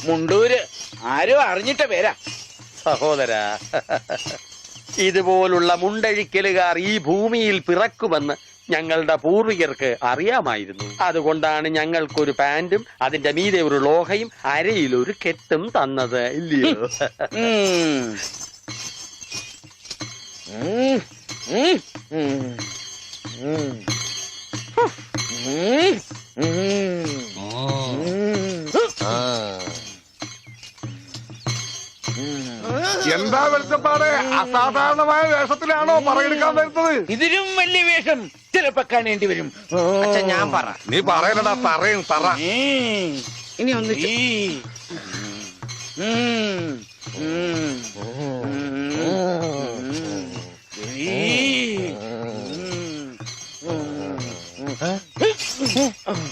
മുണ്ടൂര് ആരോ അറിഞ്ഞിട്ട പേരാ. സഹോദര, ഇതുപോലുള്ള മുണ്ടഴിക്കലുകാർ ഈ ഭൂമിയിൽ പിറക്കുമെന്ന് ഞങ്ങളുടെ പൂർവികർക്ക് അറിയാമായിരുന്നു. അതുകൊണ്ടാണ് ഞങ്ങൾക്കൊരു പാന്റും അതിന്റെ മീതെ ഒരു ലോഹയും അരയിലൊരു കെട്ടും തന്നത്, ഇല്ലയോ? എന്താ വെളിച്ചപ്പാട്? അസാധാരണമായ വേഷത്തിലാണോ പറയെടുക്കാൻ വരുന്നത്? ഇതിലും വലിയ വേഷം ചിലപ്പോ കാണേണ്ടി വരും. ഞാൻ പറ. നീ പറയലടാ, പറയും പറ. ഇനി ഒന്ന്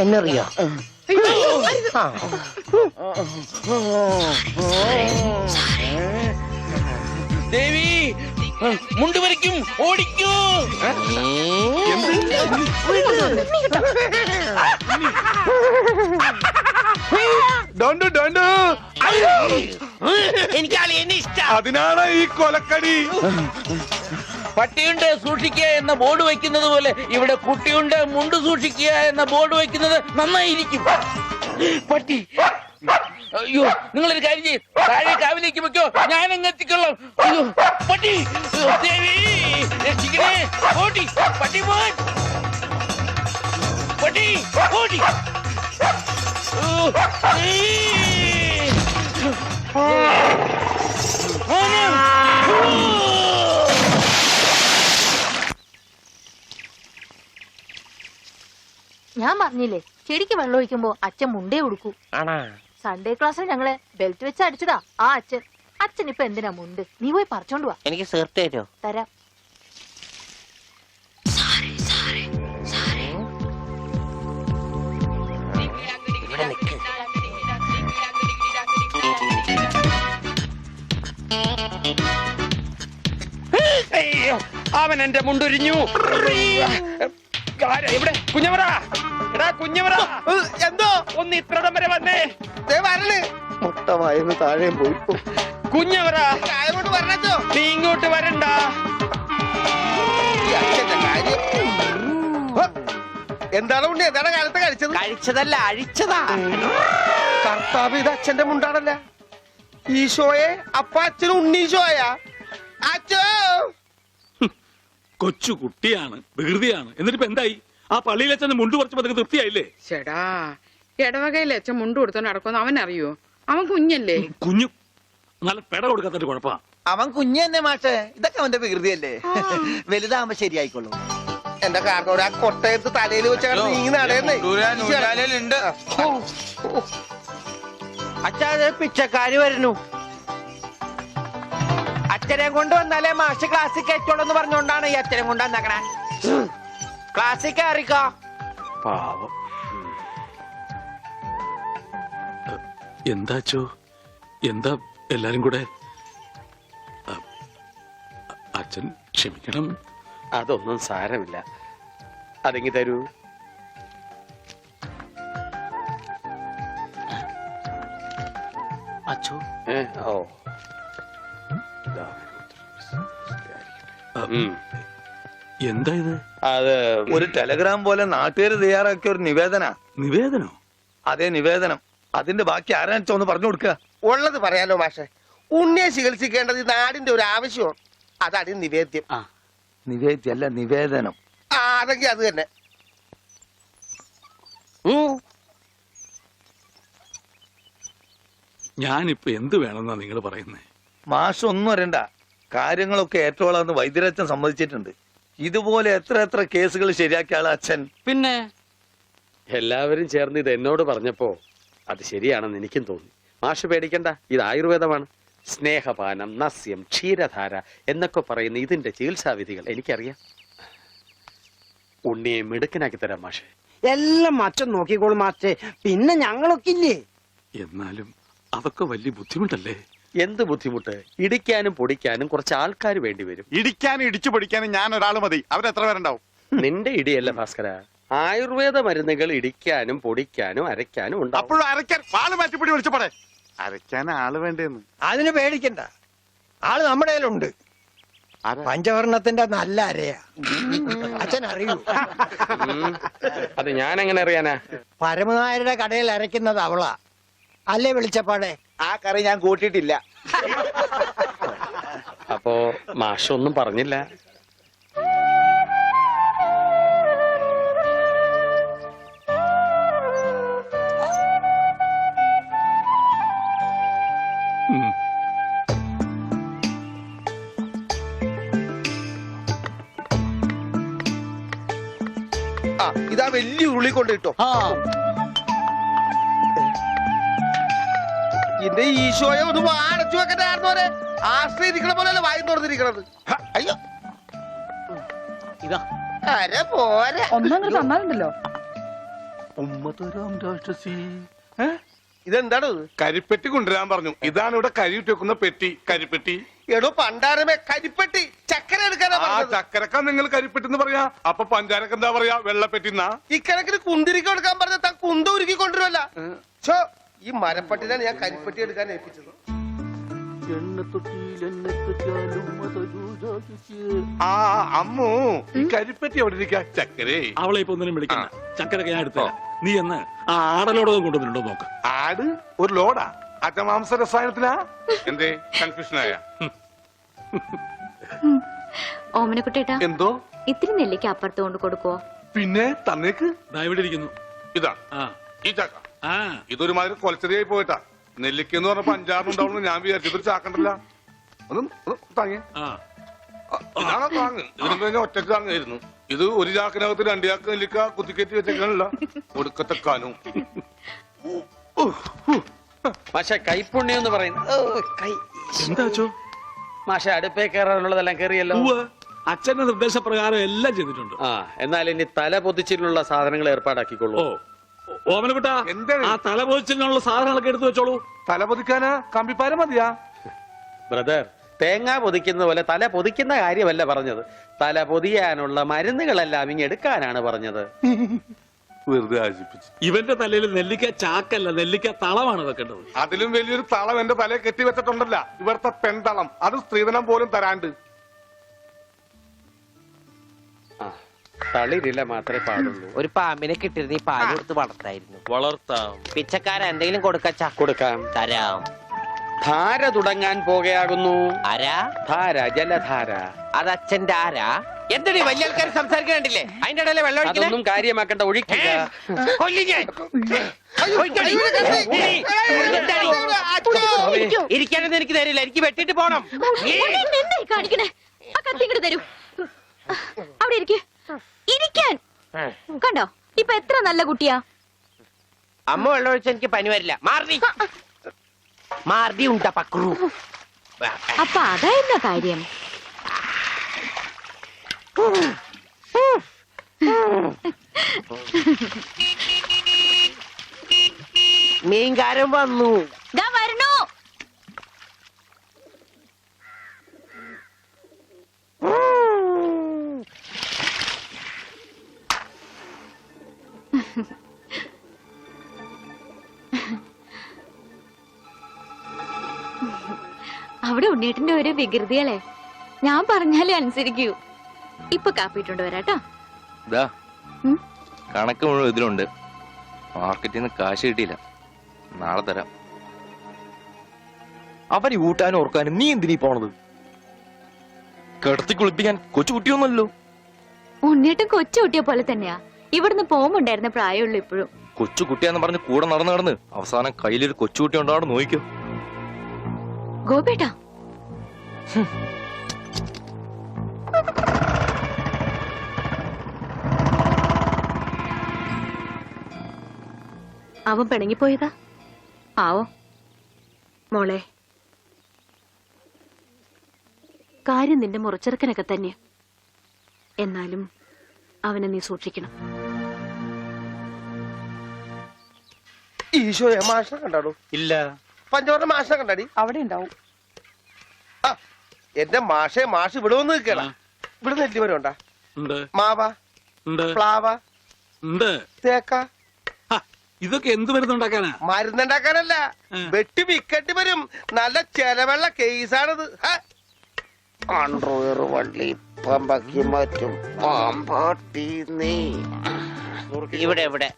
എന്നറിയോ? ദേവി മുണ്ടുവരയ്ക്കും ഓടിക്കൂ. എനിക്ക് അളിയനെ ഇഷ്ടം. അതിനാണ് ഈ കൊലക്കടി. പട്ടിയുണ്ട് സൂക്ഷിക്കുക എന്ന ബോർഡ് വയ്ക്കുന്നത് പോലെ ഇവിടെ കുട്ടിയുണ്ട് മുണ്ട് സൂക്ഷിക്കുക എന്ന ബോർഡ് വയ്ക്കുന്നത് നന്നായിരിക്കും. പട്ടി, അയ്യോ നിങ്ങളൊരു കാര്യം ചെയ്യും, താഴെ കാവിലേക്ക് വെക്കോ, ഞാൻ അങ്ങ് എത്തിക്കൊള്ളാം. അയ്യോ പട്ടി, ദേവി രക്ഷിക്കണേ. ഓടി പട്ടി, പോൻ പട്ടി, ഓടി. ഞാൻ പറഞ്ഞില്ലേ, ചെടിക്ക് വെള്ളം ഒഴിക്കുമ്പോ അച്ഛൻ മുണ്ടേ ഉടുക്കൂ. സൺഡേ ക്ലാസ്സിൽ ഞങ്ങളെ ബെൽറ്റ് വെച്ച് അടിച്ചതാ ആ അച്ഛൻ. അച്ഛൻ ഇപ്പൊ എന്തിനാ മുണ്ട്? നീ പോയി പറിച്ചോണ്ട് വാ. എനിക്ക് സേർട്ട് തരോ? തരാം. അവൻ എന്റെ മുണ്ടൊരിഞ്ഞു. ഇവിടെ കുഞ്ഞവറ, എടാ കുഞ്ഞവറ, എന്തോ ഒന്ന് ഇത്രടം വരെ വന്നേ. മുട്ടമായിരുന്നു താഴെയും പോയി. കുഞ്ഞവറ, പറഞ്ഞോ നീ ഇങ്ങോട്ട് വരണ്ട. എന്താണ് ഉണ്ണി? എന്താണ് കാലത്ത് കഴിച്ചത്? കഴിച്ചതല്ല, അഴിച്ചതാ. കർത്താവ്, ഇത് അച്ഛന്റെ മുണ്ടാണല്ല. ഈശോയെ, അപ്പ അച്ഛനും ഉണ്ണീശോയാ? അച്ഛോ, കൊച്ചു കുട്ടിയാണ്, വികൃതിയാണ്. എന്നിട്ടിപ്പോ എന്തായി? ആ പള്ളിയിൽ അച്ഛൻ മുണ്ട് കുറച്ചപ്പോ തൃപ്തിയായില്ലേ? ചേടാ, ഇടവകയിലെ അച്ഛൻ മുണ്ട് കൊടുത്തോണ്ട് നടക്കുമെന്ന് അവൻ അറിയോ? അവൻ കുഞ്ഞല്ലേ? കുഞ്ഞു നല്ല പെട കൊടുക്കാത്തൊരു കുഴപ്പാ. അവൻ കുഞ്ഞു തന്നെ മാഷേ. ഇതൊക്കെ അവന്റെ വികൃതിയല്ലേ. വലുതാകുമ്പോ ശരിയായിക്കോളൂ. എന്റെ കാരണോട് ആ കൊട്ടയത്ത് തലയിൽ വെച്ചാണ് നീങ്ങി നടയുന്നേ. അച്ഛാ, പിച്ചക്കാര് വരുന്നു. അച്ഛനെ കൊണ്ട് വന്നാലേ മാഷ് ക്ലാസ്സിൽ കയറ്റോളൂ എന്ന് പറഞ്ഞോണ്ടാണ് ഈ അച്ഛനെ കൊണ്ട് വന്നേക്കണേ. ക്ലാസ്സിൽ കയറിക്കോ. പാവം. എന്താച്ചോ, എന്താ എല്ലാരും കൂടെ? അച്ഛൻ ക്ഷമിക്കണം. അതൊന്നും സാരമില്ല. അതെങ്ങി തരൂ. അച്ഛോ, ഓ, എന്താ ഇത്? അത് ഒരു ടെലഗ്രാം പോലെ നാട്ടുകാർ തയ്യാറാക്കിയ ഒരു നിവേദനോ? അതേ, നിവേദനം. അതിന്റെ ബാക്കി ആരാണെന്ന് ഒന്ന് പറഞ്ഞു കൊടുക്കുക. ഉള്ളത് പറയാലോ മാഷെ. ഉണ്ണിയെ ചികിത്സിക്കേണ്ടത് ഈ നാടിന്റെ ഒരു ആവശ്യമാണ്. അതാണ് നിവേദ്യം. നിവേദ്യല്ല, നിവേദനം. അതെങ്കിൽ അത് തന്നെ. ഞാനിപ്പോ എന്ത് വേണമെന്നാ നിങ്ങൾ പറയുന്നേ? മാഷ് ഒന്നും അറിയണ്ട. കാര്യങ്ങളൊക്കെ ഏറ്റോളാന്ന് വൈദ്യരച്ഛൻ സമ്മതിച്ചിട്ടുണ്ട്. ഇതുപോലെ എത്ര എത്ര കേസുകൾ ശരിയാക്കിയ ആളാ അച്ഛൻ. പിന്നെ എല്ലാവരും ചേർന്ന് ഇത് എന്നോട് പറഞ്ഞപ്പോ അത് ശരിയാണെന്ന് എനിക്കും തോന്നി. മാഷ് പേടിക്കണ്ട, ഇത് ആയുർവേദമാണ്. സ്നേഹപാനം, നസ്യം, ക്ഷീരധാര എന്നൊക്കെ പറയുന്ന ഇതിന്റെ ചികിത്സാവിധികൾ എനിക്കറിയാം. ഉണ്ണിയെ മിടുക്കനാക്കി തരാം മാഷെ. എല്ലാം അച്ഛൻ നോക്കിക്കോളും മാസ്റ്റേ. പിന്നെ ഞങ്ങളൊക്കെ ഇല്ലേ? എന്നാലും അതൊക്കെ വലിയ ബുദ്ധിമുട്ടല്ലേ? എന്ത് ബുദ്ധിമുട്ട്? ഇടിക്കാനും പൊടിക്കാനും കുറച്ച് ആൾക്കാർ വേണ്ടി വരും. ഇടിക്കാനും ഇടിച്ചു പൊടിക്കാനും ഞാൻ ഒരാൾ മതി. അവരെത്ര പേരുണ്ടാവും? നിന്റെ ഇടിയല്ല ഭാസ്കര, ആയുർവേദ മരുന്നുകൾ ഇടിക്കാനും പൊടിക്കാനും അരയ്ക്കാനും ഉണ്ടാവും. അപ്പോഴും അരയ്ക്കാൻ പാല് മാറ്റിപ്പൊടി വിളിച്ചു പോടെ. അരയ്ക്കാൻ ആള് വേണ്ടേന്ന്. അതിന് പേടിക്കണ്ട, ആള് നമ്മുടെ കയ്യിലുണ്ട്. ആരാ? പഞ്ചവർണത്തിന്റെ നല്ല അരയാ. അച്ഛൻ അറിയൂ? അത് ഞാൻ എങ്ങനെ അറിയാനാ? പരമനായരുടെ കടയിൽ അരയ്ക്കുന്നത് അവളാ അല്ലേ വെളിച്ചപ്പാടെ? ആ കറി ഞാൻ കൂട്ടിയിട്ടില്ല. അപ്പോ മാഷൊന്നും പറഞ്ഞില്ല. ഉം. ആ ഇതാ വലിയ ഉരുളി കൊണ്ട് ഇട്ടോ. എന്റെ ഈശോയെ ഒന്ന് അടച്ചു വെക്കണ്ടായിരുന്നോരെ. ആശ്രയിരിക്കണ പോലെയല്ല വായി തുറന്നിരിക്കണത്. അയ്യോ ഇതാ അരെ പോരെ. ഒന്നങ്ങ് തന്നാലുണ്ടല്ലോ. ഇതെന്താണ് ഇത്? കരിപ്പെട്ടി കൊണ്ടുവരാൻ പറഞ്ഞു. ഇതാണ് ഇവിടെ കരിയിട്ട് വെക്കുന്ന പെട്ടി, കരിപ്പെട്ടി. എടോ പണ്ടാരമേ, കരിപ്പെട്ടി ചക്കര എടുക്കാനാ ആ പറഞ്ഞത്. ചക്കരക്ക നിങ്ങൾ കരിപ്പെട്ടി എന്ന് പറയാ. അപ്പൊ പഞ്ചാരക്ക് എന്താ പറയാ? വെള്ളപ്പെട്ടിന്നാ. ഇക്കണക്കിന് കുന്തിരിക്ക എടുക്കാൻ പറഞ്ഞ താൻ കുന്ത ഉരുക്കി കൊണ്ടുവരുമല്ല. ഈ മരപ്പട്ടിനാണ് ഞാൻ കരിപ്പെട്ടി എടുക്കാൻ ഏൽപ്പിച്ചത്. ആ അമ്മു, ഈ കരിപ്പെട്ടി എവിടെ ഇരിക്കാ? ചക്കരേ, അവളെ ഇപ്പൊ ഒന്നിനും വിളിക്കണ്ട. ചക്കരൊക്കെ ഞാൻ എടുത്തരാം. നീ എന്ന് ആ ആടലോടകം കൊണ്ടുവന്നിട്ടുണ്ടോ നോക്ക്. ആട് ഒരു ലോഡാ? അറ്റമാംസ രസായനത്തിനാ? എന്തേ കൺഫ്യൂഷനായ? ഓമനക്കുട്ടേട്ടാ, എന്തോ? ഇത്തിരി നെല്ലിക്ക അപ്പുറത്ത് കൊണ്ട് കൊടുക്കുവോ? പിന്നെ തന്നേക്ക്. ദാ ഇവിടെ ഇരിക്കുന്നു. ഇതാ ആ ഈ ചക്ക. ആ ഇതൊരുമാതിരി കൊലച്ചെറിയായി പോയിട്ടാ. നെല്ലിക്കെന്ന് പറഞ്ഞപ്പോ 5-6 ഉണ്ടാവുന്നു ഞാൻ വിചാരിച്ചു. ഇതൊരു ചാക്കണ്ടല്ല. ഒന്ന് താങ്ങേ. ആ ഇതാണോ താങ്ങ്? ഇതിന് കഴിഞ്ഞാൽ ഒറ്റക്ക് താങ്ങായിരുന്നു. ഇത് ഒരു ചാക്കിനകത്ത് 2 ചാക്ക് നെല്ലിക്ക കുത്തിക്കയറ്റി വെച്ചേക്കാനല്ല. ഒടുക്കത്തെ കാനും. മാഷെ കൈപ്പുണ്യം എന്ന് പറയുന്നത് എന്താ അച്ചോ? മാഷ അടുപ്പേ കയറാനുള്ളതെല്ലാം കയറിയല്ലോ. ഉവ്വ്. അച്ഛന്റെ നിർദ്ദേശപ്രകാരം എല്ലാം ചെയ്തിട്ടുണ്ട്. ആ എന്നാൽ ഇനി തല പൊതിച്ചിട്ടുള്ള സാധനങ്ങൾ ഏർപ്പാടാക്കിക്കൊള്ളൂ. ഓ ഓമനക്കുട്ടാ, എന്താണ്? ആ തലപോച്ചിനുള്ള സാധനങ്ങളൊക്കെ എടുത്തു വെച്ചോളൂ. തല പൊതിക്കാനാ കമ്പിപ്പാര മതിയാ? ബ്രദർ, തേങ്ങ പൊതിക്കുന്ന പോലെ തല പൊതിക്കുന്ന കാര്യമല്ല പറഞ്ഞത്. തല പൊതിയാനുള്ള മരുന്നുകളെല്ലാം ഇങ്ങ് എടുക്കാനാണ് പറഞ്ഞത്. വെറുതെ ആശിപ്പിച്ചു. ഇവന്റെ തലയിൽ നെല്ലിക്ക ചാക്കല്ല, നെല്ലിക്ക തളമാണ് വെക്കേണ്ടത്. അതിലും വലിയൊരു തളം എന്റെ തലയെ കെട്ടി വെച്ചിട്ടുണ്ടല്ല. ഇവിടുത്തെ പെൺതളം. അത് സ്ത്രീധനം പോലും തരാണ്ട്. ആ തളിരില മാത്രമേ പാടുള്ളൂ. ഒരു പാമ്പിനെ കിട്ടിയിരുന്ന ഈ പാല് കൊടുത്ത് വളർത്തായിരുന്നു. വളർത്താം, പിച്ചക്കാരൻ എന്തെങ്കിലും കൊടുക്കച്ചാ? കൊടുക്കാം. തരാം. ധാര തുടങ്ങാൻ പോകയാകുന്നു. ആരാ? ധാര, ജലധാര. അത് അച്ഛന്റെ ആരാ? എന്താണ് വലിയ ആൾക്കാർ സംസാരിക്കണ്ടില്ലേ? അതിന്റെ ഇടയിലെ വെള്ളം ഒഴിക്കണേ? അതൊന്നും കാര്യമാക്കണ്ട, ഒഴിക്കുക. കൊല്ലി ഞാൻ. ഒഴിക്കടി. എന്താണ്? ഇരിക്കാനൊന്നും എനിക്ക് തരില്ല, എനിക്ക് വെട്ടിട്ട് പോണം. എന്തായി കാണിക്കണേ? ആ കത്തി ഇങ്ങോട്ട് തരൂ. അവിടെ ഇരിക്കാൻ കണ്ടോ? ഇപ്പൊ എത്ര നല്ല കുട്ടിയാ. അമ്മ വെള്ളം ഒഴിച്ച എനിക്ക് പനി വരില്ല. മാറി മാറി ഉണ്ട പക്രു. അപ്പൊ അതായിരുന്ന കാര്യം. മീൻകാരൻ വന്നു. ദാ വരണു. അവിടെ ഉണ്ണീട്ടിന്റെ ഓരോ വികൃതികളെ ഞാൻ പറഞ്ഞാലേ അനുസരിക്കൂ. ഇപ്പൊ കാപ്പിട്ടുണ്ട് വരാട്ടോ. കണക്ക് മുഴുവൻ ഇതിലുണ്ട്. മാർക്കറ്റിൽ നിന്ന് കാശ് കിട്ടിയില്ല, നാളെ തരാം. അവന് ഊട്ടാനും ഓർക്കാനും നീ എന്തിനീ പോണത്? കിടത്തി കുളിപ്പിക്കാൻ കൊച്ചുകുട്ടിയൊന്നുമല്ലോ. ഉണ്ണീട്ടും കൊച്ചുകുട്ടിയെ പോലെ തന്നെയാ. ഇവിടുന്ന് പോകുമ്പോണ്ടായിരുന്ന പ്രായമുള്ളൂ ഇപ്പോഴും. കൊച്ചുകുട്ടിയാന്ന് പറഞ്ഞ് കൂടെ നടന്ന് അവസാനം കയ്യിലൊരു കൊച്ചുകുട്ടി ഉണ്ടാവും. നോക്കിക്കോ ഗോപേട്ടാ. അവൻ പിണങ്ങിപ്പോയതാ ആവോ? മോളെ, കാര്യം നിന്റെ മുറച്ചെറുക്കനൊക്കെ തന്നെ. എന്നാലും അവനെ നീ സൂക്ഷിക്കണം. ഈശോയെ, മാഷിനെ കണ്ടാടോ? ഇല്ല. പഞ്ചവർണ്ണ മാഷിനെ കണ്ടാടി? അവിടെ ഉണ്ടാവും. എന്റെ മാഷെ, മാഷ് ഇവിടെ വന്ന് നിൽക്കണ. ഇവിടെ നെല്ലിമരം ഉണ്ടാ? ഉണ്ട് മാവ, ഉണ്ട് പ്ലാവ, ഉണ്ട്. തേക്ക. ഇതൊക്കെ എന്ത് മരുന്നുണ്ടാക്കാനാ? മരുന്നുണ്ടാക്കാനല്ല, വെട്ടി വിക്കട്ടി വരും. നല്ല ചെലവുള്ള കേസാണിത്. അണ്ടർവെയർ വള്ളി പമ്പക്കി മാറ്റും പാമ്പാട്ടി നീ. ഇവിടെ ഇവിടെ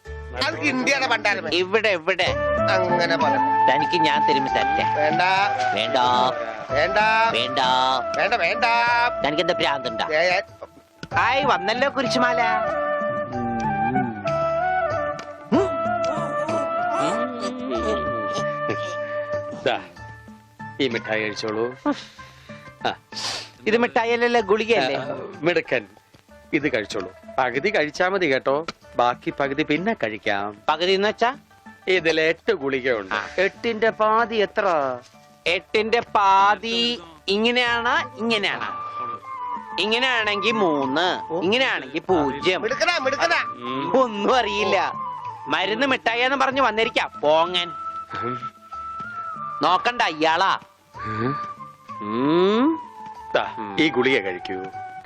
അത് ഇന്ത്യയുടെ പണ്ടാരമേ. ഇവിടെ ഇവിടെ അങ്ങനെ പറ. തനിക്ക് ഞാൻ തരുമ്പോ തരട്ടെ. വേണ്ട വേണ്ട വേണ്ട വേണ്ട വേണ്ട വേണ്ട. തനിക്ക് എന്താ ഭ്രാന്തുണ്ടാ? ഹായ് വന്നല്ലോ കുരിശുമാല. ദാ, ഈ മിഠായി കഴിച്ചോളൂ. ഇത് മിഠായിയല്ലല്ലോ, ഗുളികയല്ലേ? മിടുക്കൻ, ഇത് കഴിച്ചോളൂ. പകുതി കഴിച്ചാ മതി കേട്ടോ, ബാക്കി പകുതി പിന്നെ കഴിക്കാം. പകുതി എന്ന് വെച്ചാ ഇതിൽ 8 ഗുളികയുണ്ട്. 8ന്റെ പാതി എത്ര? 8ന്റെ പാതി ഇങ്ങനെയാണ്, ഇങ്ങനെയാണ്. ഇങ്ങനെയാണെങ്കി 3, ഇങ്ങനെയാണെങ്കി 0. മിടുക്കനാ മിടുക്കനാ. ഒന്നും അറിയില്ല. മരുന്ന് മിഠായിന്ന് പറഞ്ഞു വന്നിരിക്കാം പോങ്ങൻ. നോക്കണ്ട ഇയാളാ. ദാ, ഈ ഗുളിക കഴിക്കൂ.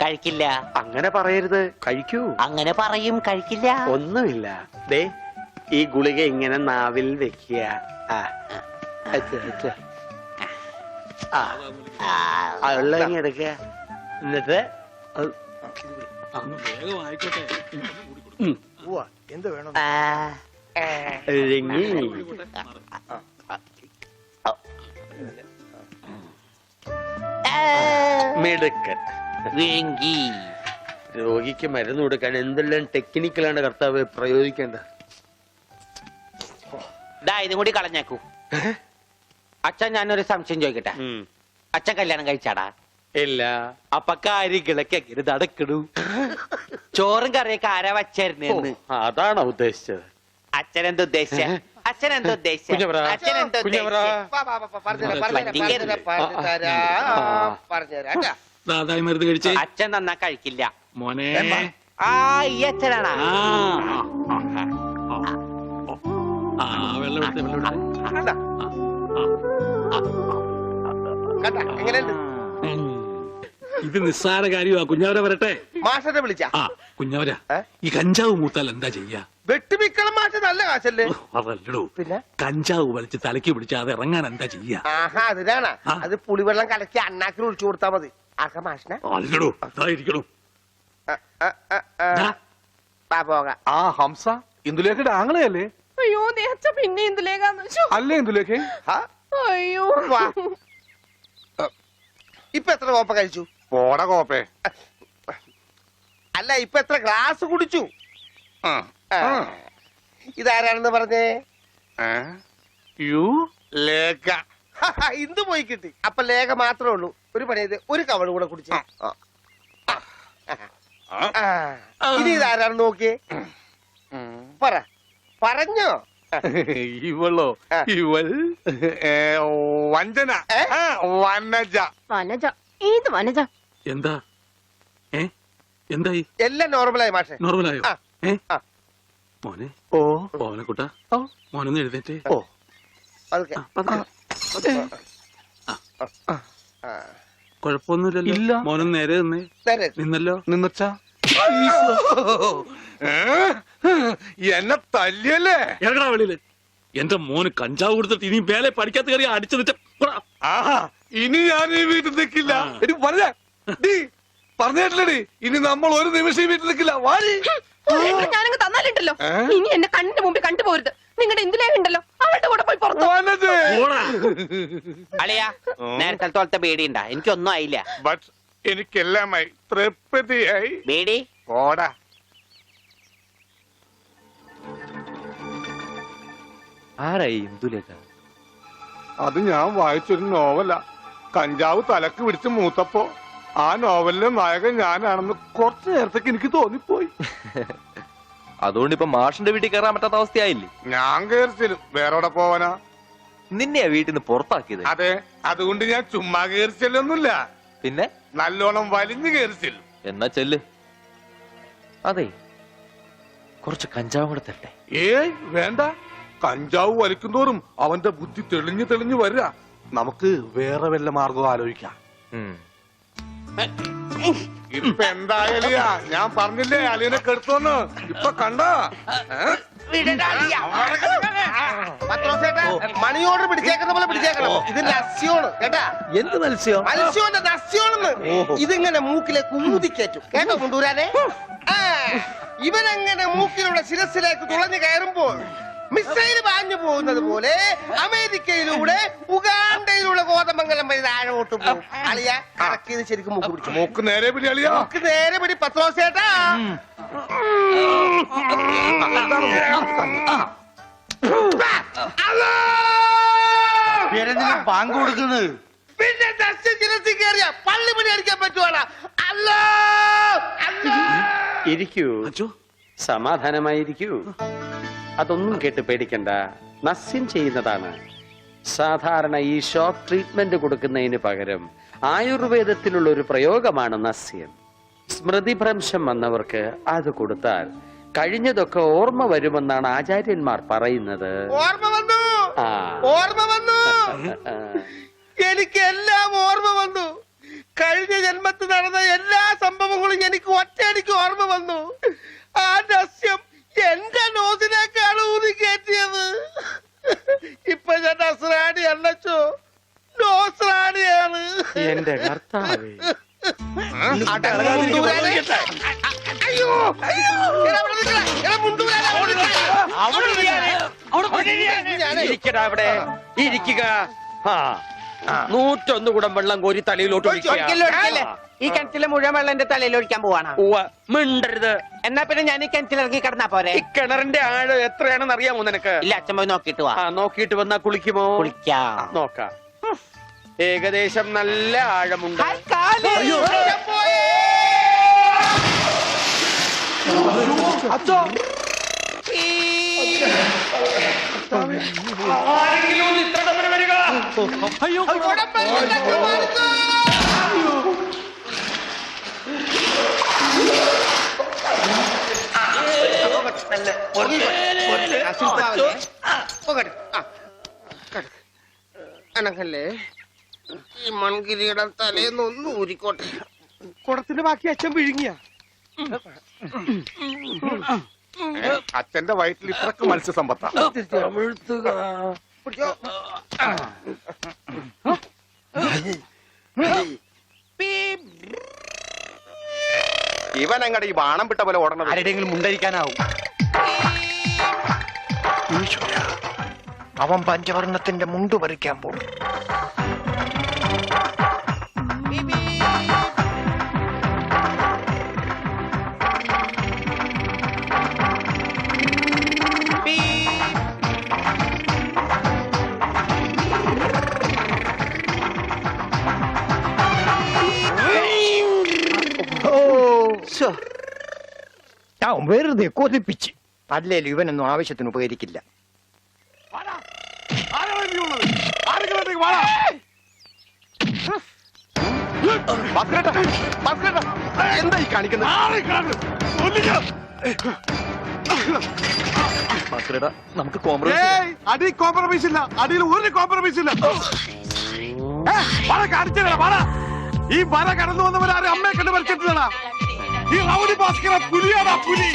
കഴിക്കില്ല. അങ്ങനെ പറയരുത്, കഴിക്കൂ. അങ്ങനെ പറയും, കഴിക്കില്ല. ഒന്നുമില്ല. ദേ, ഈ ഗുളിക ഇങ്ങനെ നാവിൽ വെക്കുക. എടുക്കുക. എന്നിട്ട് വേഗം ആയിക്കോട്ടെ. എന്ത് വേണം? ഇഴുങ്ങി. മിടുക്കൻ. വിഴുങ്ങി. രോഗിക്ക് മരുന്ന് കൊടുക്കാൻ എന്തെല്ലാം ടെക്നിക്കലാണ് കർത്താവ് പ്രയോഗിക്കേണ്ടത്. ഇതും കൂടി കളഞ്ഞേക്കൂ. അച്ഛൻ ഞാനൊരു സംശയം ചോദിക്കട്ടെ. അച്ഛൻ കല്യാണം കഴിച്ചാടാ? ഇല്ല. അപ്പൊ കാര്യങ്ങളൊക്കെ എങ്ങനെ നടക്കണു? ചോറും കറിയൊക്കെ ആരാ വച്ചായിരുന്നെന്ന്? അതാണോ ഉദ്ദേശിച്ചത്? അച്ഛൻ എന്താ ഉദ്ദേശിച്ച? അച്ഛൻ എന്താ ഉദ്ദേശിച്ച? അച്ഛൻ എന്താ ദാദായി മരുന്ന് കഴിച്ചേ. അച്ഛൻ തന്നാ കഴിക്കില്ല മോനെ. ആ ഈ അച്ഛനാണാ? വെള്ളം എടുത്തേ, വെള്ളം എടുത്തേ. എങ്ങനെയുണ്ട്? ഇത് നിസ്സാര കാര്യമാ. കുഞ്ഞവരെ വരട്ടെ. മാഷത്തെ വിളിച്ച കുഞ്ഞവര, ഈ കഞ്ചാവ് മൂത്താൽ എന്താ ചെയ്യാ? വെട്ടിമിക്കണം മാഷ, നല്ല കാശല്ലേ? അതല്ലടോ, പിന്നെ കഞ്ചാവ് വലിച്ച് തലയ്ക്ക് പിടിച്ച് അത് ഇറങ്ങാൻ എന്താ ചെയ്യാ? ആഹാ, അതിനാണ്. അത് പുളിവെള്ളം കലക്കി അണ്ണാക്കിൽ ഒഴിച്ചു കൊടുത്താ മതി. ആർക്കാ മാഷിനെ? അല്ലടോ, അതായിരിക്കണോ. പോകാം. ആ ഹംസ ഇന്ദുലേഖയുടെ ആങ്ങളെയല്ലേ? അയ്യോ നേച്ച പിന്നെ എന്തിലേക്കാന്ന് അല്ലേ ഇന്ദുലേഖ? അയ്യോ. ഇപ്പൊ എത്ര കോപ്പ കഴിച്ചു? പോട കോപ്പേ. അല്ല, ഇപ്പൊ എത്ര ഗ്ലാസ് കുടിച്ചു? ഇതാരാണെന്ന് പറഞ്ഞേ? ലേഖ. ഇന്ത് പോയി കിട്ടി. അപ്പൊ ലേഖ മാത്രമേ ഉള്ളൂ. ഒരു പണി ചെയ്ത് ഒരു കവള് കൂടെ കുടിച്ചു. ഇനി ഇതാരാണെന്ന് നോക്കിയേ. പറഞ്ഞോ. ഇവളോ? ഇവൾ വഞ്ചന. വനജ. വനജ? ഏത് വനജ? എന്താ എന്തായി? എല്ലാം നോർമലായി മാഷെ. നോർമലായോ? മോനെ. മോനെക്കുട്ടാ, മോനൊന്ന് എഴുന്നേറ്റേ. കുഴപ്പമൊന്നുമില്ലല്ലോ. മോനൊന്ന് നേരെ നിന്നേ. നിന്നല്ലോ. നിന്നച്ചാ എന്നെ തല്ലിയല്ലേ? ഇറങ്ങടാ വെളിയില്. എന്റെ മോന് കഞ്ചാവ് കൊടുത്തിട്ട് ഇനി മേലെ പഠിക്കാത്ത കയറി അടിച്ചു നിറ്റ. ആഹാ, ഇനി ഞാൻ ഈ വീട്ടിൽ നിൽക്കില്ല. പറഞ്ഞേട്ടില്ലടി, ഇനി നമ്മൾ ഒരു നിമിഷം ഈ വീട്ടിൽ നിൽക്കില്ല. വാടി. ഞാനങ്ങ് തന്നാലിട്ടല്ലോ. ഇനി എന്നെ കണ്ണിന്റെ മുമ്പിൽ കണ്ടുപോരുത്. നിങ്ങളുടെ എന്തിലേണ്ടല്ലോ അവളുടെ കൂടെ പോയി പുറത്തു. അളിയാ, നേരത്തെ തോളത്തെ പേടിയുണ്ടാ? എനിക്കൊന്നും ആയില്ല. ബട്ട് എനിക്കെല്ലാമായി തൃപ്തിയായി. പേടി ഓടാ. ആരായി ഇന്ദുലേഖ? അത് ഞാൻ വായിച്ചൊരു നോവല. കഞ്ചാവ് തലക്ക് പിടിച്ച് മൂത്തപ്പോ ആ നോവലിലെ നായകൻ ഞാനാണെന്ന് കുറച്ചു നേരത്തേക്ക് എനിക്ക് തോന്നിപ്പോയി. അതുകൊണ്ട് ഇപ്പൊ മാഷിന്റെ വീട്ടിൽ കയറാൻ പറ്റാത്ത അവസ്ഥയായില്ലേ? ഞാൻ കയറിച്ചിലും വേറെ പോവാനാ? നിന്നെയാ വീട്ടിൽ നിന്ന് പുറത്താക്കിയത്? അതെ, അതുകൊണ്ട് ഞാൻ ചുമ്മാ കയറിച്ചല്ലൊന്നുമില്ല, പിന്നെ നല്ലോണം വലിഞ്ഞു കയറിച്ചില്ല. എന്നാ ചെല്ല്. അതെ, കുറച്ച് കഞ്ചാവും കൂടെ തരട്ടെ. ഏയ് വേണ്ട. കഞ്ചാവ് വലിക്കുന്തോറും അവന്റെ ബുദ്ധി തെളിഞ്ഞു തെളിഞ്ഞു വരിക. നമുക്ക് വേറെ വല്ല മാർഗം ആലോചിക്കാം. ഇപ്പൊ എന്തായാലും ഞാൻ പറഞ്ഞില്ലേ അലിയനെ കെടുത്തോന്ന്. ഇപ്പൊ കണ്ട പത്രോസേട്ടാ, മണി ഓർഡർ പിടിച്ചേക്കുന്ന പോലെ പിടിച്ചേക്കണം. ഇത് നസ്യോണ് കേട്ടാ. എന്ത് മത്സ്യം? മത്സ്യോന്റെ നസ്യോണെന്ന്. ഇതിങ്ങനെ മൂക്കിലെ കുമുതിക്കേറ്റും കേട്ടോ കൊണ്ടുവരാനെ. ഇവനങ്ങനെ മൂക്കിലൂടെ ശിരസിലേക്ക് തുളഞ്ഞു കയറുമ്പോൾ മിസൈൽ പാഞ്ഞു പോകുന്നത് പോലെ അമേരിക്കയിലൂടെ ഉഗാണ്ടയിലൂടെ കോതമംഗലം വഴി താഴോട്ട് പോകും. അളിയ കറക്കിയത് ശരിക്കും മൂക്ക് പിടിച്ചു. മൂക്ക് നേരെ പിടി അളിയാ. മൂക്ക് നേരെ പിടി പത്രോസേട്ടാ. ബാങ്ക് കൊടുക്കുന്നത് പിന്നെ ശിരസി കയറിയ പള്ളി പണി അടിക്കാൻ പറ്റുവാണ്. അല്ലോ ഇരിക്കൂ, സമാധാനമായിരിക്കൂ. അതൊന്നും കേട്ട് പേടിക്കണ്ട, നസ്യം ചെയ്യുന്നതാണ്. സാധാരണ ഈ ഷോക്ക് ട്രീറ്റ്മെന്റ് കൊടുക്കുന്നതിന് പകരം ആയുർവേദത്തിലുള്ള ഒരു പ്രയോഗമാണ് നസ്യം. സ്മൃതിഭ്രംശം വന്നവർക്ക് അത് കൊടുത്താൽ കഴിഞ്ഞതൊക്കെ ഓർമ്മ വരുമെന്നാണ് ആചാര്യന്മാർ പറയുന്നത്. ഓർമ്മ വന്നു, ആ. ഓർമ്മ വന്നു. എനിക്ക് എല്ലാം ഓർമ്മ വന്നു. കഴിഞ്ഞ ജന്മത്തിൽ നടന്ന എല്ലാ സംഭവങ്ങളും എനിക്ക് ഒറ്റയടിക്ക് ഓർമ്മ വന്നു. ആ നസ്യം എന്റെ നോസിലേക്കാണ് ഊതി കയറ്റിയത്. ഇപ്പൊ ഞാൻ നസ്രാണി അല്ലച്ചോ, നോസ്രാണിയാണ്. എന്റെ കർത്താവേ. അയ്യോ, എടാ, അവിടെ നിൽക്കടാ. എടാ, മുണ്ടൂരാനെ, അവിടെ നിൽക്കടാ. ഇരിക്കടാ അവിടെ, ഇരിക്കുക. 101 കുടം വെള്ളം കോരി തലയിലോട്ട് ഒഴിക്കുക. ഈ കിണറ്റിലെ മുഴുവൻ വെള്ളം എന്റെ തലയിൽ ഒഴിക്കാൻ പോവാണ്. മിണ്ടരുത്. എന്നാ പിന്നെ ഞാൻ ഈ കിണറ്റിലിറങ്ങി കിടന്നാ പോരെ? ഈ കിണറിന്റെ ആഴം എത്രയാണെന്ന് അറിയാമോ നിനക്ക്? ഇല്ല, അച്ഛൻ പോയി നോക്കിട്ട് വാ. നോക്കിയിട്ട് വന്നാ കുളിക്കുമോ? കുളിക്കാം. നോക്കാം. ഏകദേശം നല്ല ആഴമുണ്ട്. അയ്യോ, ഞാൻ പോയേ. അച്ഛോ അനക്കല്ലേ, ഈ മൺകിരിയുടെ തലേന്നൊന്നും ഊരിക്കോട്ടെ. കുടത്തിന്റെ ബാക്കി അച്ഛൻ വിഴുങ്ങിയ. അച്ഛന്റെ വയറ്റിൽ ഇത്രക്ക് മത്സ്യസമ്പത്താ. ഇവൻ അങ്ങടെ ഈ ബാണം വിട്ട പോലെ ഓടണം. ആരുടെയെങ്കിലും മുണ്ടരിക്കാനാവും. അവൻ പഞ്ചവർണ്ണത്തിന്റെ മുണ്ടു പറിക്കാൻ പോകും. വെറുതെ കൊതിപ്പിച്ച്. അല്ലേലും ഇവനൊന്നും ആവശ്യത്തിന് ഉപകരിക്കില്ല. എന്താ ഈ കാണിക്കുന്നത്? നമുക്ക് അടി കോംപ്രമൈസ് ഇല്ല. അടിയിൽ ഒരു കോംപ്രമൈസ് ഇല്ല. ഈ വര കടന്നു വന്നവരാരും അമ്മയെ കണ്ട് മരിച്ചിട്ടില്ലടാ. ഈ റൗഡി ഭാസ്കരൻ പുലിയാടാ, പുലി.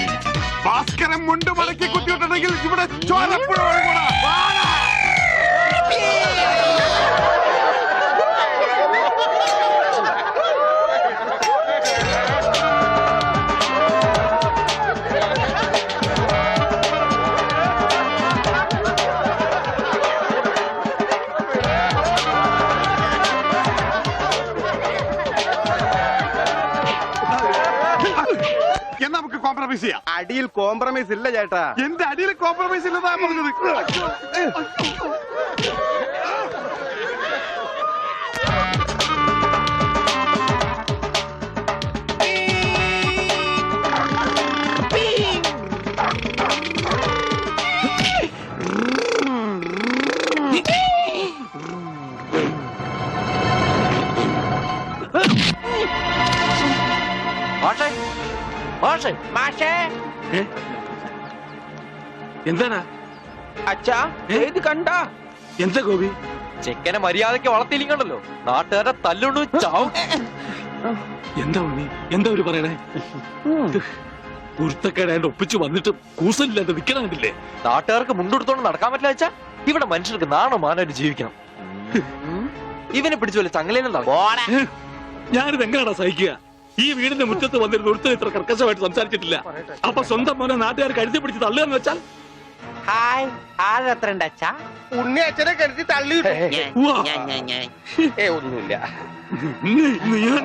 ഭാസ്കരൻ മുണ്ട് മടക്കി കുത്തിയിട്ടുണ്ടെങ്കിൽ ഇവിടെ ചോരപ്പുഴ ഒഴുകൂടാ. എന്നാ നമുക്ക് കോംപ്രമൈസ് ചെയ്യാം. അടിയിൽ കോംപ്രമൈസ് ഇല്ല ചേട്ടാ. എന്റെ അടിയിൽ കോംപ്രമൈസ് ഇല്ലെന്നാ പറഞ്ഞത്. എന്താണ് അച്ഛാ, ഇത് കണ്ട എന്താ ഗോപി? ചെക്കനെ മര്യാദയ്ക്ക് വളർത്തിയില്ലല്ലോ, നാട്ടുകാരെ തല്ലുണ്ടു ചാവും. എന്താ ഉണ്ണി, എന്താ ഒരു പറയണേ? കുരുത്തക്കേടായിട്ട് ഒപ്പിച്ചു വന്നിട്ട് കൂസലില്ലാതെ നിൽക്കണം കണ്ടില്ലേ? നാട്ടുകാർക്ക് മുണ്ടെടുത്തോണ്ട് നടക്കാൻ പറ്റില്ല വെച്ചാ ഇവിടെ മനുഷ്യർക്ക് നാണോ മാനായിട്ട് ജീവിക്കണം. ഇവനെ പിടിച്ചു പോലെ ചങ്ങലേനെ ഞാനിത് എങ്ങനെയാണോ സഹിക്കുക? ഈ വീടിന്റെ മുറ്റത്ത് വന്നിരുന്ന ഒരുത്തൻ ഇത്ര കർക്കശമായിട്ട് സംസാരിച്ചിട്ടില്ല. അപ്പൊ സ്വന്തം മോനെ നാട്ടുകാർ കഴുതി പിടിച്ച് തള്ളുകയെന്ന് വെച്ചാൽ ഹായ് ആരത്ര അച്ഛാ? ഉണ്ണി അച്ഛനെ കരുതി തള്ളി ഉവ്വ. ഒന്നുമില്ല. ഞാൻ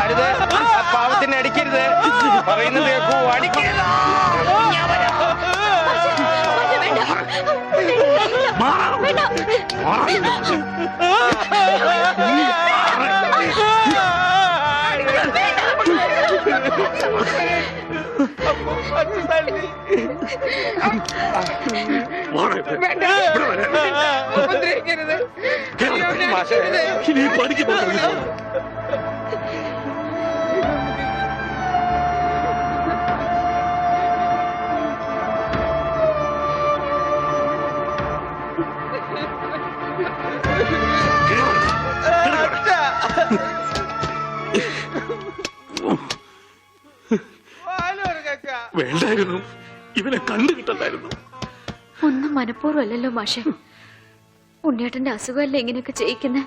അരുത്, ആ പാവത്തിനെ അടിക്കരുത്. പറയുന്നത് കേൾക്കൂ, അടിക്കരുത്. ഇനി പഠിക്ക് പോകുന്നു. വേണ്ടായിരുന്നു, ഇവനെ കണ്ടു കിട്ടണ്ടായിരുന്നു. ഒന്നും മനഃപൂർവ്വം അല്ലല്ലോ മാഷെ. ഉണ്ണിയേട്ടന്റെ അസുഖമല്ലേ ഇങ്ങനെയൊക്കെ ചെയ്യിക്കുന്നേ?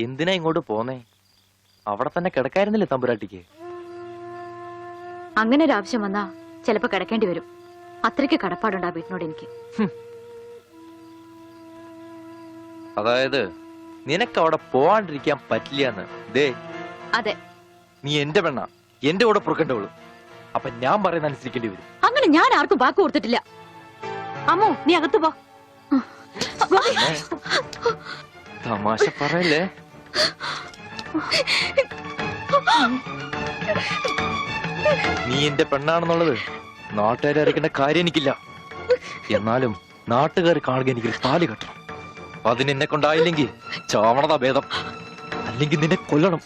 എന്തിനാ ഇങ്ങോട്ട് പോന്നേ? അവിടെ തന്നെ കിടക്കായിരുന്നില്ലേ തമ്പുരാട്ടിക്ക്? അങ്ങനെ ഒരു ആവശ്യം വന്നാ ചിലപ്പോ കിടക്കേണ്ടി വരും. അത്രയ്ക്ക് കടപ്പാടുണ്ട് ആ വീട്ടിനോട് എനിക്ക്. അതായത് നിനക്ക് അവിടെ പോവാണ്ടിരിക്കാൻ പറ്റില്ലാന്ന്. ദേ, അതെ, നീ എന്റെ പെണ്ണ, എന്റെ കൂടെ പുറക്കേണ്ടവള്. അപ്പൊ ഞാൻ പറയുന്ന അനുസരിക്കേണ്ടി വരും. അങ്ങനെ ഞാൻ ആർക്കും വാക്ക് കൊടുത്തിട്ടില്ല. അമ്മോ, നീ അകത്ത് പോ. തമാശ പറയല്ലേ? നീ എന്റെ പെണ്ണാണെന്നുള്ളത് നാട്ടുകാരെ അറിയിക്കേണ്ട കാര്യം എനിക്കില്ല. എന്നാലും നാട്ടുകാർ കാണുക എനിക്കൊരു താലി കെട്ടണം. അതിന് എന്നെ കൊണ്ടായില്ലെങ്കിൽ ചാവണതാ ഭേദം, അല്ലെങ്കിൽ നിന്നെ കൊല്ലണം.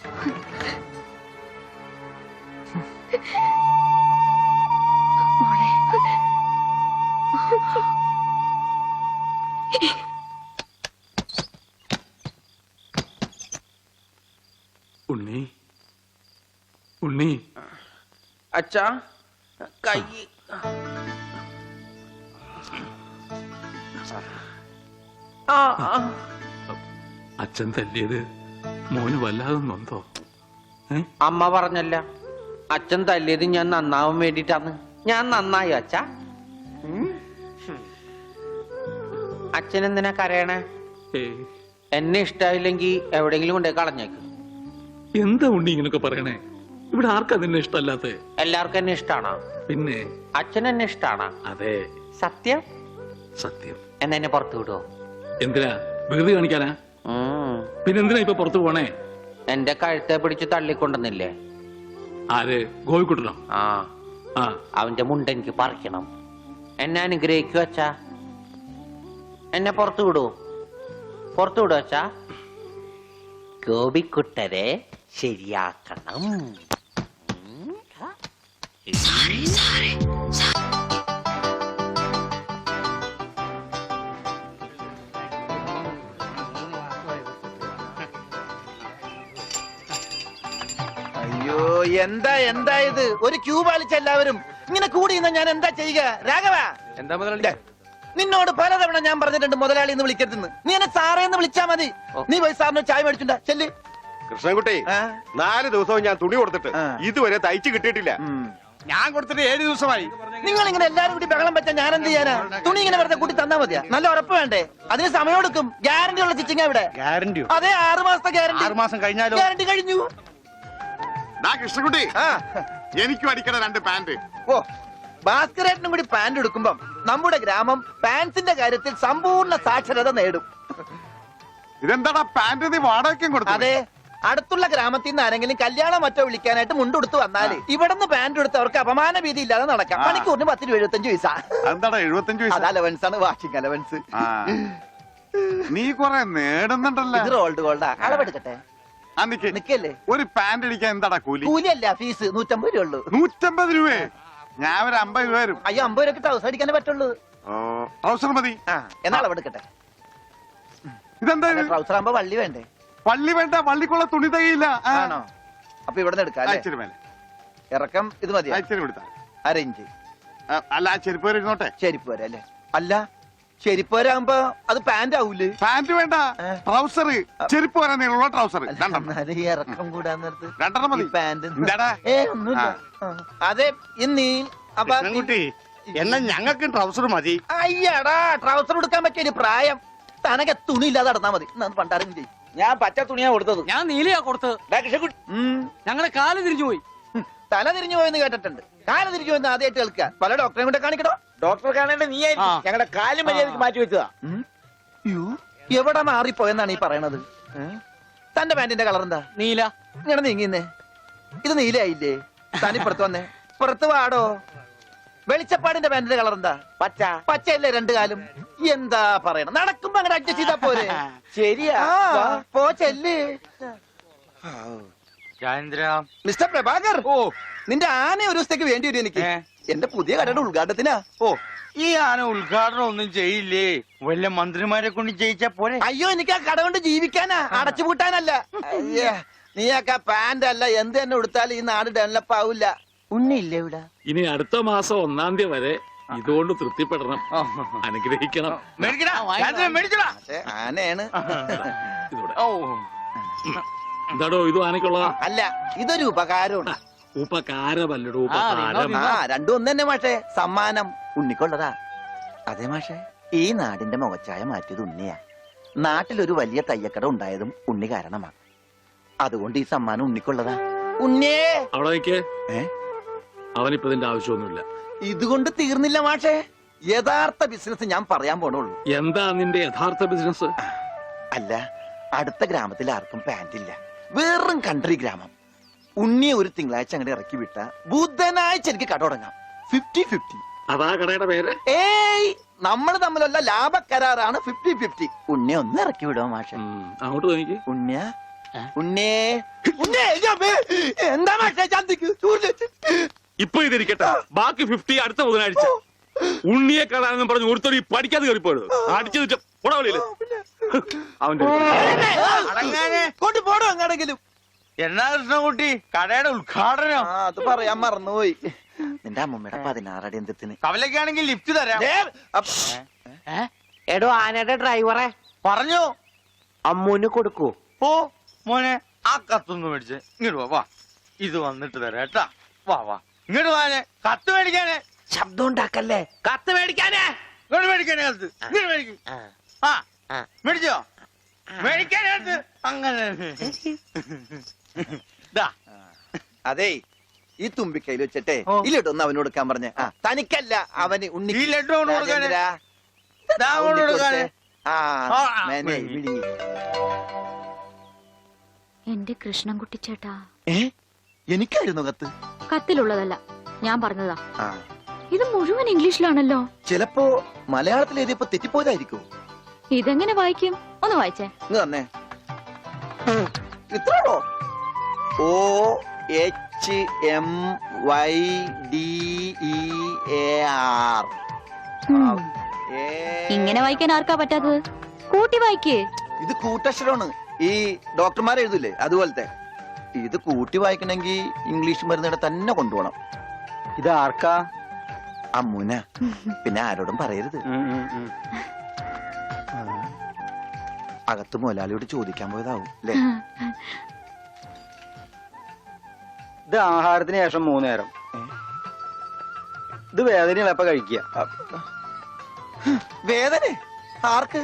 ഉണ്ണി, ഉണ്ണി, അച്ഛാ കൈ അച്ഛൻ തല്ലിയത് മോന് വല്ലാതെ നൊന്തോ? അമ്മ പറഞ്ഞല്ല, അച്ഛൻ തല്ലിയത് ഞാൻ നന്നാവാൻ വേണ്ടിട്ടാണ്. ഞാൻ നന്നായി അച്ഛാ. അച്ഛൻ എന്തിനാ കരയണേ? എന്നെ ഇഷ്ടായില്ലെങ്കി എവിടെങ്കിലും കൊണ്ടേ കളഞ്ഞേക്ക്. എന്താ ഉണ്ണി ഇങ്ങനൊക്കെ പറയണേ? ഇവിടെ ആർക്കാ നിന്നെ ഇഷ്ടമല്ലാത്ത? എല്ലാവർക്കും എന്നെ ഇഷ്ടാണോ? പിന്നെ അച്ഛൻ എന്നെ ഇഷ്ടാണോ? അതെ, സത്യം. സത്യം. എന്നാ എന്നെ പുറത്തു വിടുവോ? എന്തിനാ? വികൃതി കാണിക്കാനാ? പിന്നെന്തിനാ ഇപ്പൊ പുറത്തു പോണേ? എന്റെ കഴുത്തെ പിടിച്ച് തള്ളിക്കൊണ്ടെന്നില്ലേ? ആര്? ഗോപിക്കുട്ടനോ? ആ, ആ, അവന്റെ മുണ്ട എനിക്ക് പറിക്കണം. എന്നെ അനുഗ്രഹിക്കൂ അച്ഛാ. എന്നെ പുറത്തു വിടൂ, പുറത്തു വിടൂ അച്ഛാ. ഗോപിക്കുട്ടരെ ശരിയാക്കണം. അയ്യോ, എന്താ ഇത്? ഒരു ക്യൂ പാലിച്ച എല്ലാവരും ഇങ്ങനെ കൂടി നിന്നാ ഞാൻ എന്താ ചെയ്യുക? രാഘവ, എന്താ മുതലാളി? നിന്നോട് പലതവണ ഞാൻ പറഞ്ഞിട്ടുണ്ട് മുതലാളി എന്ന് വിളിക്കരുതെന്ന്. നീ എന്നെ സാറേ എന്ന് വിളിച്ചാ മതി. നീ പോയി സാറിന് ചായ മേടിച്ചുണ്ടാ ചെല്ല്. കൃഷ്ണൻകുട്ടി, 4 ദിവസവും ഞാൻ തുണി കൊടുത്തിട്ട് ഇതുവരെ തയ്ച്ചു കിട്ടിയിട്ടില്ല. ഞാൻ കൊടുത്തിട്ട് 7 ദിവസമായി. നിങ്ങൾ ഇങ്ങനെ എല്ലാരും കൂടി ബഹളം വെച്ചാൽ ഞാൻ എന്ത് ചെയ്യാനാ? തുണി ഇങ്ങനെ വെറുതെ കൂട്ടി തന്നാ മതിയാ? നല്ല ഉറപ്പ് വേണ്ടേ? അതിന് സമയം എടുക്കും. ഗ്യാരണ്ടി ഉള്ള സ്റ്റിച്ചിങ് ഇവിടെ. ഗ്യാരണ്ടിയോ? അതെ, 6 മാസത്തെ ഗ്യാരണ്ടി. 6 മാസം കഴിഞ്ഞാലോ? ഗ്യാരണ്ടി കഴിഞ്ഞു. കൃഷ്ണൻകുട്ടി, എനിക്കും അടിക്കണ 2 പാന്റ്. ഓ, ഭാസ്കരേട്ടനും കൂടി പാന്റ് എടുക്കുമ്പം നമ്മുടെ ഗ്രാമം പാൻസിന്റെ കാര്യത്തിൽ സമ്പൂർണ്ണ സാക്ഷരത നേടും. ഇതെന്താടാ പാന്റ് നീ വാടകയ്ക്കും കൊടുത്തു? അതെ, അടുത്തുള്ള ഗ്രാമത്തിൽ നിന്ന് ആരെങ്കിലും കല്യാണം മറ്റോ വിളിക്കാനായിട്ട് മുണ്ടെടുത്ത് വന്നാല് ഇവിടുന്ന് പാന്റ് എടുത്ത് അവർക്ക് അപമാന ഭീതി ഇല്ലാതെ നടക്കാം. മണിക്കൂറിന് 10-75 പൈസ. എന്താടാ 75 പൈസ? അത് അലവൻസ് ആണ്, വാഷിംഗ് അലവൻസ്. നീ കൊറേ നേടുന്നുണ്ടല്ലോ. ഇത് റോൾഡ് ഗോൾഡാ. അളവെടുക്കട്ടെ. ആ നിക്ക്. നിക്കല്ലേ. ഒരു പാന്റ് അടിക്കാൻ എന്താടാ കൂലി? കൂലിയല്ല, ഫീസ് 150 രൂപ ഉള്ളൂ. 150 രൂപയെ? ഞാൻ ഒരു 50 രൂപ വരും. അയ്യോ, 50 രൂപ ട്രൗസർ അടിക്കാനേ പറ്റുള്ളൂ. ട്രൗസർ മതി. എന്നാ അളവെടുക്കട്ടെ. ഇതെന്താ ഇത്? ട്രൗസർ ആകുമ്പോ വള്ളി വേണ്ടേ? വള്ളി വേണ്ട, വള്ളിക്കുള്ള തുണി തികയില്ല. ആണോ? അപ്പൊ ഇവിടെ നിന്ന് എടുക്കാം. ഇച്ചിരി മേലെ. ഇറക്കം ഇത് മതി. ഇച്ചിരി കൊടുത്താ. അരയിഞ്ച്. അല്ല, ആ ചെരുപ്പ് വരെ ഇരുന്നോട്ടെ. ചെരിപ്പ് വരെ അല്ലേ? അല്ല, ചെരിപ്പ് വരാകുമ്പോ അത് പാന്റ് ആവൂലേ? പാന്റ് വേണ്ട, ട്രൗസർ. ചെരുപ്പ് വരെ നീളമുള്ള ട്രൗസർ. ഈ ഇറക്കം കൂടാൻ നേരത്ത് 2 മതി. പാന്റ് എന്താടാ? ഒന്നുമില്ല. അതെ, ഇന്നീ കുട്ടി എന്നാ ഞങ്ങൾക്ക് ട്രൗസർ മതി. അയ്യടാ, ട്രൗസർ കൊടുക്കാൻ പറ്റിയ പ്രായം. തനക്ക് തുണി ഇല്ലാതെ നടന്നാ മതി. പണ്ടാരും ചെയ്യും. ഞാൻ പച്ച തുണിയാ കൊടുത്തത്. ഞാൻ നീലയാ കൊടുത്തത്. ഞങ്ങളെ കാല് തിരിഞ്ഞു പോയി. തല തിരിഞ്ഞു പോയെന്ന് കേട്ടിട്ടുണ്ട്. കാല തിരിഞ്ഞു പോയെന്ന് ആദ്യമായിട്ട് കേൾക്കുക. പല ഡോക്ടറെ കൊണ്ട് കാണിക്കണോ? ഡോക്ടറെ കാണേണ്ട നീ ഞങ്ങളുടെ കാലും മര്യാദക്ക് മാറ്റി വെച്ചതാ. എവിടെ മാറിപ്പോയെന്നാണ് ഈ പറയണത്? തന്റെ പാന്റിന്റെ കളർ എന്താ? നീല. ഇങ്ങനെ നീങ്ങിന്നേ. ഇത് നീലയായില്ലേ? തനിപ്പുറത്ത് വന്നേ. പുറത്ത് വാടോ. വെളിച്ചപ്പാടിന്റെ പാന്റിന്റെ കളർ എന്താ? പച്ച. പച്ചയല്ലേ 2 കാലും? എന്താ പറയണം? നടക്കുമ്പോ അങ്ങനെ അഡ്ജസ്റ്റ് ചെയ്താ പോരെ? ശരിയാ. പോ ചെല്ല്. മിസ്റ്റർ പ്രഭാകർ, നിന്റെ ആന ഒരു ദിവസത്തേക്ക് വേണ്ടി വരും എനിക്ക്. എന്റെ പുതിയ കടയുടെ ഉദ്ഘാടനത്തിനാ. ഈ ആന ഉദ്ഘാടനം ഒന്നും ചെയ്യില്ലേ? വല്ല മന്ത്രിമാരെ കൊണ്ട് ചെയ്യിച്ചാ പോരെ? അയ്യോ, എനിക്ക് ആ കട കൊണ്ട് ജീവിക്കാനാ, അടച്ചുപൂട്ടാനല്ല. നീയൊക്കെ പാന്റ് അല്ല എന്ത് തന്നെ ഉടുത്താലും ഈ നാട് ഡെവലപ്പ് ആവില്ല. ഉണ്ണിയില്ലേ ഇവിടെ? ഇനി അടുത്ത മാസം 1-ാം തീയതി വരെ ഇതുകൊണ്ട് തൃപ്തിപ്പെടണം, അനുഗ്രഹിക്കണം. ആനയാണ്. ഇതൂടെ. എന്താടോ ഇത് ആനയ്ക്കുള്ളതാ? അല്ല, ഇതൊരു ഉപകാരമാണ്. ഉപകാരമല്ലടോ, ഉപകാരം. രണ്ടും ഒന്ന് തന്നെ മാഷേ. സമ്മാനം ഉണ്ണിക്കൊള്ളതാ. അതെ മാഷേ, ഈ നാടിന്റെ മുഖച്ചായ മാറ്റിയത് ഉണ്ണിയാ. നാട്ടിലൊരു വലിയ തയ്യക്കട ഉണ്ടായതും ഉണ്ണി കാരണമാണ്. അതുകൊണ്ട് ഈ സമ്മാനം ഉണ്ണിക്കൊള്ളതാ. ഉണ്ണിയേ അവിടെ നിൽക്കേ. അവനിപ്പോ ഇതിന്റെ ആവശ്യമൊന്നുമില്ല. ഇതുകൊണ്ട് തീർന്നില്ല മാഷേ. യഥാർത്ഥ ബിസിനസ് ഞാൻ പറയാൻ പോണുള്ളൂ. എന്താ നിന്റെ യഥാർത്ഥ ബിസിനസ്? അല്ല, അടുത്ത ഗ്രാമത്തിൽ ആർക്കും പാന്റ് ഇല്ല. വെറും കൺട്രി ഗ്രാമം. ഉണ്ണിയെ ഒരു തിങ്കളാഴ്ച അങ്ങനെ ഇറക്കി വിട്ട ബുധനാഴ്ച എനിക്ക് കട തുടങ്ങാം. 50-50. അതാ കടയുടെ പേര്? ഏയ്, നമ്മൾ തമ്മിലുള്ള ലാഭക്കരാറാണ് 50-50. ഉണ്ണിയെ ഒന്ന് ഇറക്കി വിടുവോ മാഷെ? അങ്ങോട്ട് നോക്കി. ഉണ്ണിയ ഉണ്ണേ എന്താ മാഷെ? ചന്തിക്ക് ഇപ്പൊ ഇതിരിക്കട്ടെ, ബാക്കി 50 അടുത്ത ബുധനാഴ്ച. ഉണ്ണിയെ കാണാനെന്നും പറഞ്ഞു ഒരുത്തടി പഠിക്കാതെ കയറിപ്പോയത് അടിച്ചു അവന്റെ കൊണ്ടുപോടോ അങ്ങാടെങ്കിലും. എന്നാ കൃഷ്ണൻകുട്ടി കടയുടെ ഉദ്ഘാടനം? അത് പറയാൻ മറന്നുപോയി. നിന്റെ അമ്മൂമ്മയുടെ 16 അടി എന്തിന്? കവലക്കാണെങ്കിൽ ലിഫ്റ്റ് തരാം. എടോ ആനയുടെ ഡ്രൈവറെ പറഞ്ഞു അമ്മൂന് കൊടുക്കൂ. ഓ മോനെ, ആ കത്തൊന്ന് മേടിച്ച് ഇങ്ങോട്ട് വാ. ഇത് വന്നിട്ട് തരാം കേട്ടാ. വാ ഇങ്ങോട്ട് വാനെ. കത്ത് മേടിക്കാനേ. ശബ്ദം ഉണ്ടാക്കല്ലേ. കത്ത് മേടിക്കാനേ. ഇങ്ങോട്ട് മേടിക്കാനേ കത്ത്. ഇങ്ങോട്ട് മേടിക്കും. മേടിച്ചോ? മേടിക്കാനേ കത്ത്. അങ്ങനെ അതെ, ഈ തുമ്പിക്കൈയിൽ വെച്ചിട്ടേ ഈ ലഡു ഒന്ന് അവന് കൊടുക്കാൻ പറഞ്ഞേ. തനിക്കല്ല, അവന് ഉണ്ണി. ഈ ലഡു കൊണ്ട് കൊടുക്കാനേ. എന്റെ കൃഷ്ണൻകുട്ടി ചേട്ടാ. എനിക്കായിരുന്നു കത്ത്. കത്തിലുള്ളതല്ല, ഞാൻ പറഞ്ഞതാ. ഇത് മുഴുവൻ ഇംഗ്ലീഷിലാണല്ലോ. ചിലപ്പോ മലയാളത്തിൽ എഴുതിയപ്പോ തെറ്റിപ്പോയതായിരിക്കും. ഇതെങ്ങനെ വായിക്കും? ഒന്ന് വായിച്ചേ. തന്നെ ഇത്രയോ? OHMYDEAR. ഇങ്ങനെ വായിക്കാൻ ആർക്കാ പറ്റാത്തത്? കൂട്ടി വായിക്കേ. ഇത് കൂട്ടക്ഷരമാണ്. ഈ ഡോക്ടർമാർ എഴുതില്ലേ അതുപോലത്തെ. ഇത് കൂട്ടി വായിക്കണമെങ്കിൽ ഇംഗ്ലീഷ് മരുന്നിടെ തന്നെ കൊണ്ടുപോകണം. ഇത് ആർക്കാ? അമ്മൂന. പിന്നെ ആരോടും പറയരുത്. അകത്ത് മുതലാളിയോട് ചോദിക്കാൻ പോയതാവും അല്ലേ? ഇത് ആഹാരത്തിന് ശേഷം 3 നേരം. ഇത് വേദനയപ്പ കഴിക്കുക. വേദന ആർക്ക്?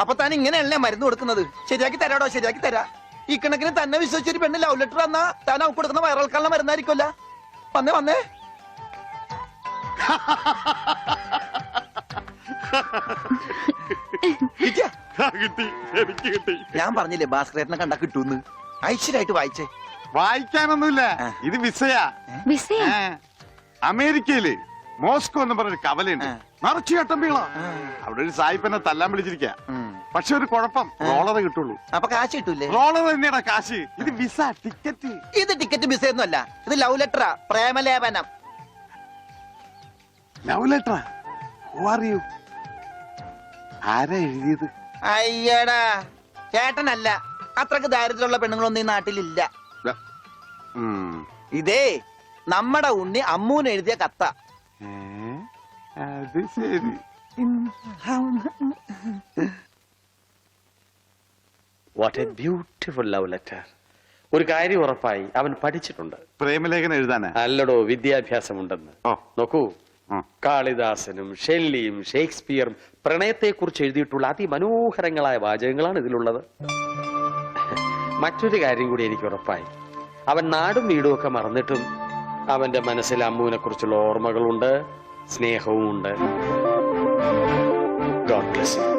അപ്പൊ താൻ ഇങ്ങനെയല്ലേ മരുന്ന് കൊടുക്കുന്നത്? ശരിയാക്കി തരാടോ, ശരിയാക്കി തരാ. ഈ കണക്കിന് തന്നെ വിശ്വസിച്ചൊരു പെണ്ണ് ലവ് ലെറ്റർ തന്നാ താൻ അവർക്ക് കൊടുക്കുന്ന വയറിളക്കാനുള്ള മരുന്നായിരിക്കുമല്ല. വന്നേ ഞാൻ പറഞ്ഞില്ലേ ഭാസ്കരേട്ടനെ കണ്ടാ കിട്ടൂന്ന്. ഐശ്വര്യമായിട്ട് വായിച്ചേ. വായിക്കാനൊന്നുമില്ല, ഇത് വിസയാ. അമേരിക്കയില് മോസ്കോ എന്ന് പറഞ്ഞൊരു കവലയുണ്ട്. നിറച്ചു ചട്ടമ്പികളാ. അവിടെ ഒരു സായിപ്പനെ തല്ലാൻ വിളിച്ചിരിക്ക. പക്ഷെ ഒരു കുഴപ്പം, റോളർ കിട്ടുള്ളൂ. അപ്പൊ കാശ് കിട്ടൂലേ? റോളർ തന്നെയാടാ കാശ്. ഇത് വിസ, ടിക്കറ്റ്. ഇത് ടിക്കറ്റ് മിസ് ഒന്നും അല്ല, ഇത് ലവ് ലെറ്ററാ, പ്രേമലേപനം. ലവ് ലെറ്ററാ? Who are you? ആരാ എഴുതിയത്? അയ്യടാ, ചേട്ടനല്ല. അത്രക്ക് ദാരിദ്ര്യമുള്ള പെണ്ണുങ്ങളൊന്നും ഈ നാട്ടിലില്ല. ഇതേ നമ്മടെ ഉണ്ണി അമ്മൂന് എഴുതിയ കത്ത. അത് ശരി. What A beautiful love letter. ഒരു കാര്യം ഉറപ്പായി, അവൻ പഠിച്ചിട്ടുണ്ട്. പ്രേമലേഖനം എഴുതാനാ? അല്ലടോ, വിദ്യാഭ്യാസമുണ്ടെന്ന്. നോക്കൂ, കാളിദാസനും ഷെല്ലിയും ഷേക്സ്പിയറും പ്രണയത്തെക്കുറിച്ച് എഴുതിയിട്ടുള്ള അതിമനോഹരങ്ങളായ വാചകങ്ങളാണ് ഇതിലുള്ളത്. മറ്റൊരു കാര്യം കൂടി എനിക്ക് ഉറപ്പായി, അവൻ നാടും വീടും ഒക്കെ മറന്നിട്ടും അവന്റെ മനസ്സിൽ അമ്മുവിനെ കുറിച്ചുള്ള ഓർമ്മകളുണ്ട്, സ്നേഹവും ഉണ്ട്. God bless you.